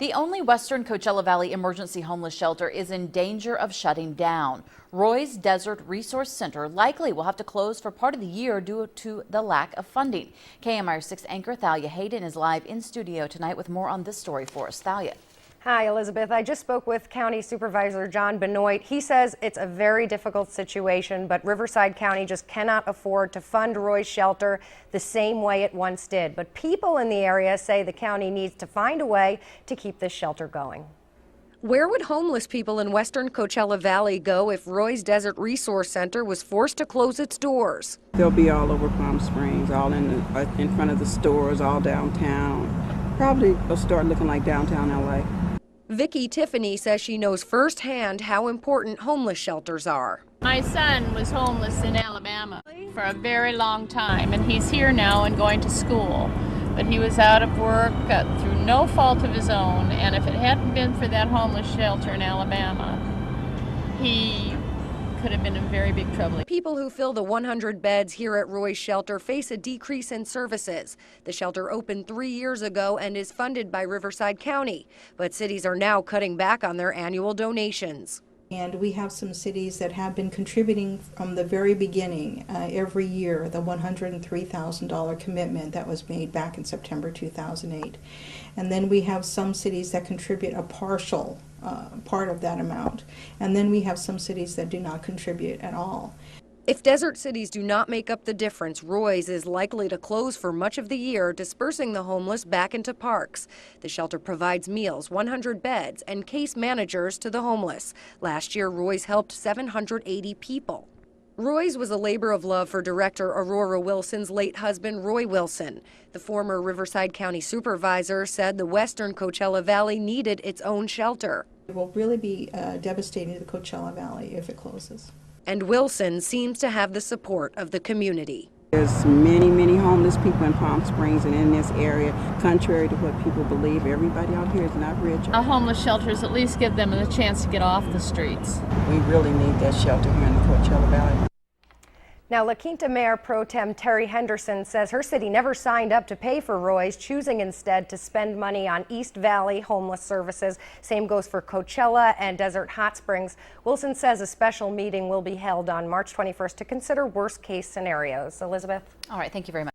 The only Western Coachella Valley emergency homeless shelter is in danger of shutting down. Roy's Desert Resource Center likely will have to close for part of the year due to the lack of funding. KMIR-6 anchor Thalia Hayden is live in studio tonight with more on this story for us. Thalia. Hi, Elizabeth. I just spoke with County Supervisor John Benoit. He says it's a very difficult situation, but Riverside County just cannot afford to fund Roy's shelter the same way it once did. But people in the area say the county needs to find a way to keep this shelter going. Where would homeless people in Western Coachella Valley go if Roy's Desert Resource Center was forced to close its doors? They'll be all over Palm Springs, all in front of the stores, all downtown. Probably they'll start looking like downtown LA. Vicki Tiffany says she knows firsthand how important homeless shelters are. My son was homeless in Alabama for a very long time, and he's here now and going to school. But he was out of work through no fault of his own, and if it hadn't been for that homeless shelter in Alabama, he could have been in very big trouble. People who fill the 100 beds here at Roy's shelter face a decrease in services. The shelter opened 3 years ago and is funded by Riverside County, but cities are now cutting back on their annual donations. And we have some cities that have been contributing from the very beginning, every year, the $103,000 commitment that was made back in September 2008. And then we have some cities that contribute a partial part of that amount. And then we have some cities that do not contribute at all. If desert cities do not make up the difference, Roy's is likely to close for much of the year, dispersing the homeless back into parks. The shelter provides meals, 100 beds, and case managers to the homeless. Last year, Roy's helped 780 people. Roy's was a labor of love for director Aurora Wilson's late husband, Roy Wilson. The former Riverside County supervisor said the Western Coachella Valley needed its own shelter. It will really be devastating to the Coachella Valley if it closes. And Wilson seems to have the support of the community. There's many homeless people in Palm Springs and in this area. Contrary to what people believe, everybody out here is not rich. A homeless shelters at least give them a chance to get off the streets. We really need that shelter here in the Coachella Valley. Now, La Quinta Mayor Pro Tem Terry Henderson says her city never signed up to pay for Roy's, choosing instead to spend money on East Valley homeless services. Same goes for Coachella and Desert Hot Springs. Wilson says a special meeting will be held on March 21st to consider worst-case scenarios. Elizabeth? All right, thank you very much.